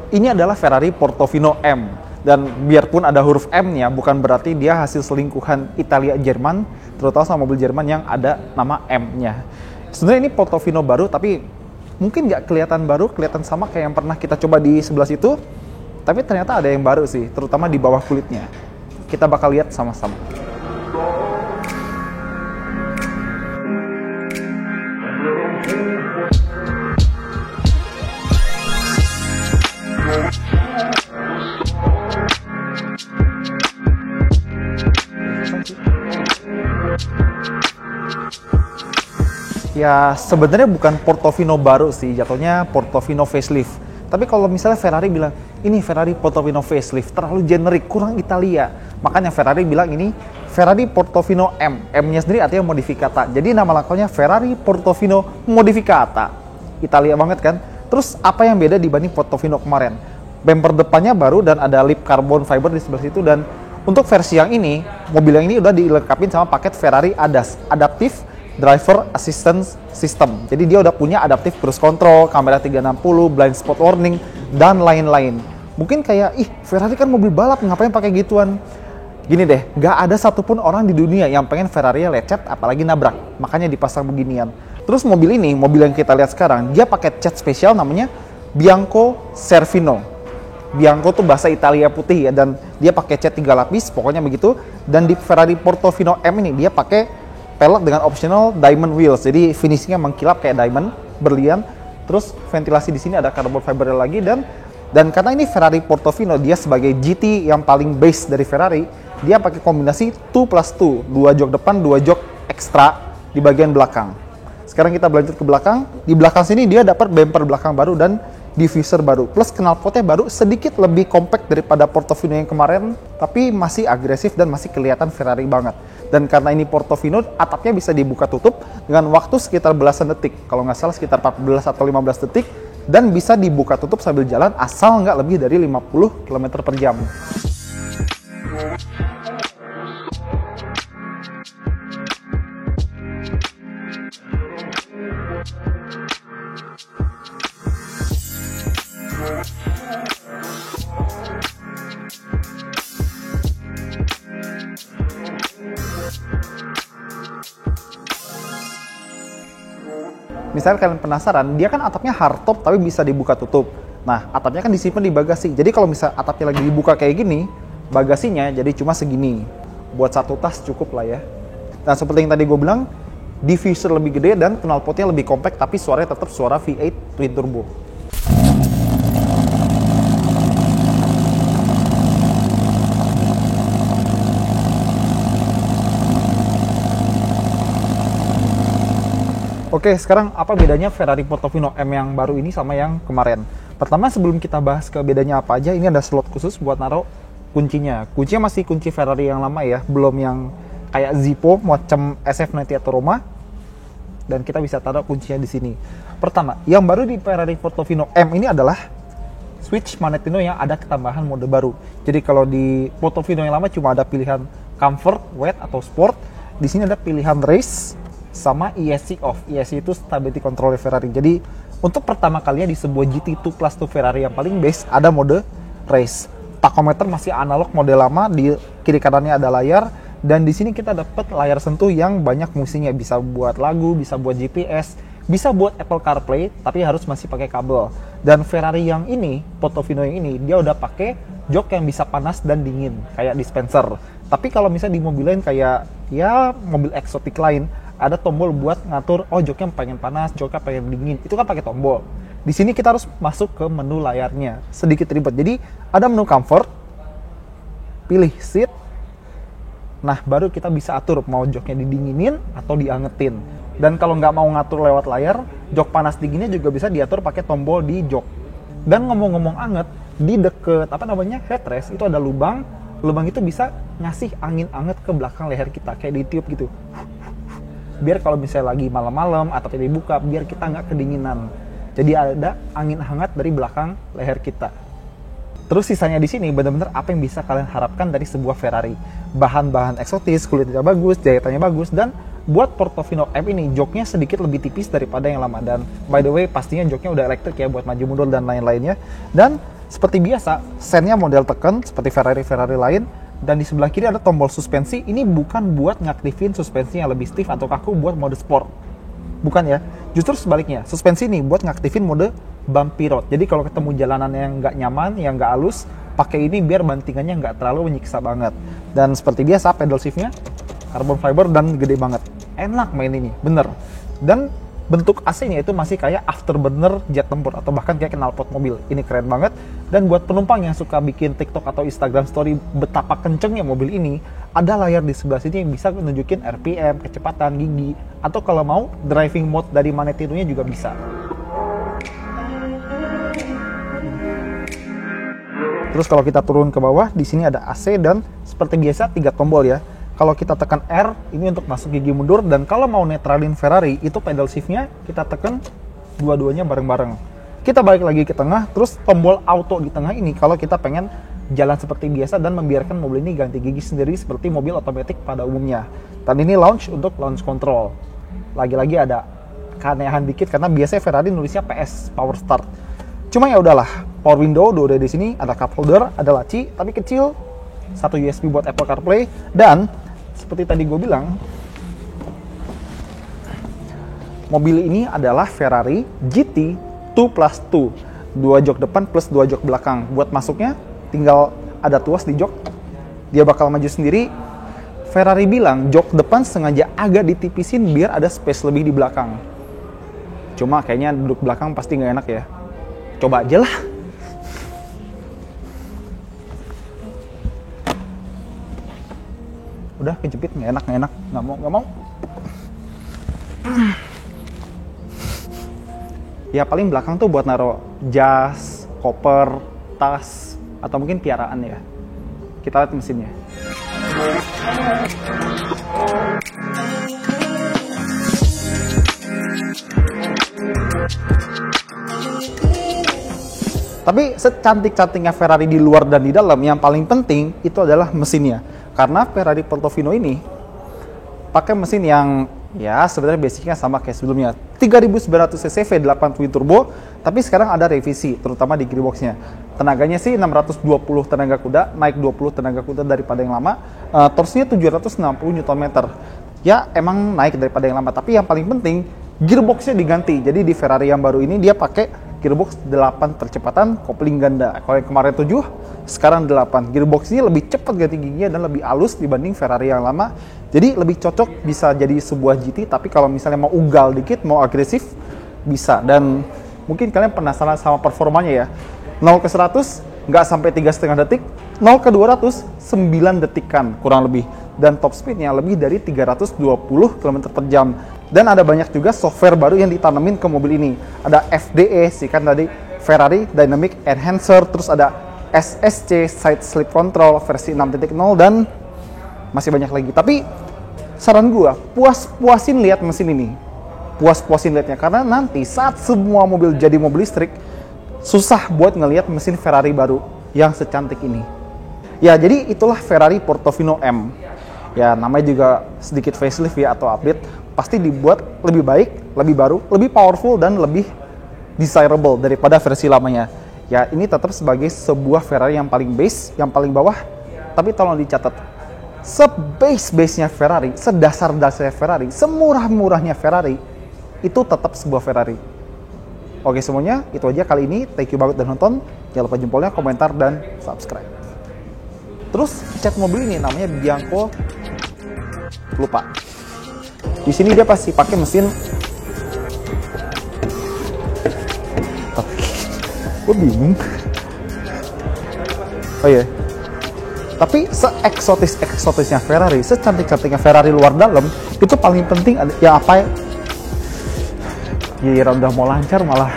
Ini adalah Ferrari Portofino M. Dan biarpun ada huruf M-nya, bukan berarti dia hasil selingkuhan Italia Jerman, terutama sama mobil Jerman yang ada nama M-nya. Sebenarnya ini Portofino baru, tapi mungkin nggak kelihatan baru, kelihatan sama kayak yang pernah kita coba di sebelah situ. Tapi ternyata ada yang baru sih, terutama di bawah kulitnya. Kita bakal lihat sama-sama. Ya sebenarnya bukan Portofino baru sih, jatuhnya Portofino facelift. Tapi kalau misalnya Ferrari bilang, ini Ferrari Portofino facelift, terlalu generik, kurang Italia. Makanya Ferrari bilang ini Ferrari Portofino M. M-nya sendiri artinya modificata. Jadi nama lengkapnya Ferrari Portofino Modificata. Italia banget kan? Terus apa yang beda dibanding Portofino kemarin? Bumper depannya baru dan ada lip carbon fiber di sebelah situ. Dan untuk versi yang ini, mobil yang ini udah dilengkapi sama paket Ferrari ADAS, Adaptive Driver Assistance System. Jadi dia udah punya adaptive cruise control, kamera 360, blind spot warning, dan lain-lain. Mungkin kayak, Ferrari kan mobil balap, ngapain pakai gituan? Gini deh, nggak ada satupun orang di dunia yang pengen Ferrari lecet, apalagi nabrak. Makanya dipasang beginian. Terus mobil ini, mobil yang kita lihat sekarang, dia pakai cat spesial namanya Bianco Cervino. Bianco tuh bahasa Italia putih ya, dan dia pakai cat 3 lapis, pokoknya begitu. Dan di Ferrari Portofino M ini, dia pakai pelek dengan optional diamond wheels, jadi finishingnya mengkilap kayak diamond, berlian. Terus ventilasi di sini ada carbon fiber lagi, dan karena ini Ferrari Portofino, dia sebagai GT yang paling base dari Ferrari, dia pakai kombinasi 2+2, 2 jok depan, 2 jok ekstra di bagian belakang. Sekarang kita berlanjut ke belakang. Di belakang sini dia dapat bumper belakang baru dan diffuser baru, plus knalpotnya baru, sedikit lebih compact daripada Portofino yang kemarin, tapi masih agresif dan masih kelihatan Ferrari banget. Dan karena ini Portofino, atapnya bisa dibuka tutup dengan waktu sekitar belasan detik, kalau nggak salah sekitar 14 atau 15 detik, dan bisa dibuka tutup sambil jalan asal nggak lebih dari 50 km per jam. Misalnya kalian penasaran, dia kan atapnya hardtop tapi bisa dibuka tutup. Nah, atapnya kan disimpan di bagasi. Jadi kalau misalnya atapnya lagi dibuka kayak gini, bagasinya jadi cuma segini. Buat satu tas cukup lah ya. Dan seperti yang tadi gue bilang, diffuser lebih gede dan knalpotnya lebih compact, tapi suaranya tetap suara V8 twin turbo. Oke, sekarang apa bedanya Ferrari Portofino M yang baru ini sama yang kemarin? Pertama, sebelum kita bahas ke bedanya apa aja, ini ada slot khusus buat naruh kuncinya. Kuncinya masih kunci Ferrari yang lama ya, belum yang kayak Zippo macam SF90 atau Roma. Dan kita bisa taruh kuncinya di sini. Pertama, yang baru di Ferrari Portofino M ini adalah switch magnetino yang ada ketambahan mode baru. Jadi kalau di Portofino yang lama cuma ada pilihan comfort, wet atau sport. Di sini ada pilihan race sama ESC off. ESC itu stability control Ferrari. Jadi untuk pertama kalinya di sebuah GT2+2 Ferrari yang paling base ada mode race. Tachometer masih analog mode lama, di kiri kanannya ada layar, dan di sini kita dapat layar sentuh yang banyak fungsinya, bisa buat lagu, bisa buat GPS, bisa buat Apple CarPlay, tapi harus masih pakai kabel. Dan Ferrari yang ini, Portofino yang ini, dia udah pakai jok yang bisa panas dan dingin kayak dispenser. Tapi kalau misalnya di mobil lain kayak ya mobil eksotik lain, ada tombol buat ngatur, joknya pengen panas, joknya pengen dingin, itu kan pakai tombol. Di sini kita harus masuk ke menu layarnya, sedikit ribet. Jadi ada menu comfort, pilih seat, nah baru kita bisa atur mau joknya didinginin atau diangetin. Dan kalau nggak mau ngatur lewat layar, jok panas dinginnya juga bisa diatur pakai tombol di jok. Dan ngomong-ngomong anget, di deket headrest itu ada lubang itu bisa ngasih angin anget ke belakang leher kita, kayak ditiup gitu. Biar kalau misalnya lagi malam-malam atau tidak dibuka, biar kita nggak kedinginan. Jadi ada angin hangat dari belakang leher kita. Terus sisanya di sini benar-benar apa yang bisa kalian harapkan dari sebuah Ferrari. Bahan-bahan eksotis, kulitnya bagus, jahitannya bagus, dan buat Portofino M ini joknya sedikit lebih tipis daripada yang lama. Dan by the way pastinya joknya udah elektrik ya buat maju mundur dan lain-lainnya. Dan Seperti biasa, sennya model tekan seperti Ferrari lain, dan di sebelah kiri ada tombol suspensi. Ini bukan buat ngaktifin suspensi yang lebih stiff atau kaku buat mode sport. Bukan ya, justru sebaliknya. Suspensi ini buat ngaktifin mode bumpy road. Jadi kalau ketemu jalanan yang nggak nyaman, yang nggak halus, pakai ini biar bantingannya nggak terlalu menyiksa banget. Dan seperti biasa, pedal shiftnya carbon fiber dan gede banget. Enak main ini, bener. Dan bentuk AC-nya itu masih kayak afterburner jet tempur atau bahkan kayak knalpot mobil. Ini keren banget. Dan buat penumpang yang suka bikin TikTok atau Instagram story betapa kencengnya mobil ini, ada layar di sebelah sini yang bisa nunjukin RPM, kecepatan, gigi, atau kalau mau driving mode dari Magnetindo-nya juga bisa. Terus kalau kita turun ke bawah, di sini ada AC dan seperti biasa 3 tombol ya. Kalau kita tekan R, ini untuk masuk gigi mundur, dan kalau mau netralin Ferrari, itu pedal shift-nya kita tekan dua-duanya bareng-bareng. Kita balik lagi ke tengah, terus tombol auto di tengah ini kalau kita pengen jalan seperti biasa dan membiarkan mobil ini ganti gigi sendiri seperti mobil otomatis pada umumnya. Dan ini launch untuk launch control. Lagi-lagi ada keanehan dikit karena biasanya Ferrari nulisnya PS, power start. Cuma ya udahlah, power window udah di sini, ada cup holder, ada laci, tapi kecil, satu USB buat Apple CarPlay, dan seperti tadi gue bilang, mobil ini adalah Ferrari GT 2+2, 2 jok depan plus 2 jok belakang. Buat masuknya tinggal ada tuas di jok, dia bakal maju sendiri. Ferrari bilang jok depan sengaja agak ditipisin biar ada space lebih di belakang. Cuma kayaknya duduk belakang pasti nggak enak ya. Coba aja lah. Udah kejepit, nggak enak, nggak mau. Ya paling belakang tuh buat naro jas, koper, tas, atau mungkin piaraan ya. Kita lihat mesinnya. Tapi secantik-cantiknya Ferrari di luar dan di dalam, yang paling penting itu adalah mesinnya. Karena Ferrari Portofino ini pakai mesin yang ya sebenarnya basicnya sama kayak sebelumnya. 3900 cc V8 twin turbo, tapi sekarang ada revisi, terutama di gearboxnya. Tenaganya sih 620 tenaga kuda, naik 20 tenaga kuda daripada yang lama. Torsinya 760 Nm. Ya emang naik daripada yang lama, tapi yang paling penting gearboxnya diganti. Jadi di Ferrari yang baru ini dia pakai gearbox 8 percepatan kopling ganda. Kalau yang kemarin 7, sekarang 8. Gearbox ini lebih cepat ganti giginya dan lebih halus dibanding Ferrari yang lama. Jadi lebih cocok, bisa jadi sebuah GT, tapi kalau misalnya mau ugal dikit, mau agresif, bisa. Dan mungkin kalian penasaran sama performanya ya. 0 ke 100 nggak sampai 3,5 detik, 0 ke 200 9 detikan kurang lebih. Dan top speednya lebih dari 320 km per jam. Dan ada banyak juga software baru yang ditanemin ke mobil ini. Ada FDE sih kan tadi, Ferrari Dynamic Enhancer, terus ada SSC Side Slip Control versi 6.0 dan masih banyak lagi. Tapi saran gua, puas-puasin lihat mesin ini. Puas-puasin lihatnya, karena nanti saat semua mobil jadi mobil listrik, susah buat ngelihat mesin Ferrari baru yang secantik ini. Ya, jadi itulah Ferrari Portofino M. Ya, namanya juga sedikit facelift ya atau update. Pasti dibuat lebih baik, lebih baru, lebih powerful, dan lebih desirable daripada versi lamanya. Ya, ini tetap sebagai sebuah Ferrari yang paling base, yang paling bawah. Tapi tolong dicatat, se-base-base-nya Ferrari, sedasar-dasarnya Ferrari, semurah-murahnya Ferrari, itu tetap sebuah Ferrari. Oke semuanya, itu aja kali ini. Thank you banget udah nonton. Jangan lupa jempolnya, komentar, dan subscribe. Terus cat mobil ini namanya Bianco, lupa. Di sini dia pasti pakai mesin. Gue bingung. Oh iya. Tapi se-eksotisnya Ferrari, secantik-cantiknya Ferrari luar dalam, itu paling penting ya apa ya? Giliran udah mau lancar malah.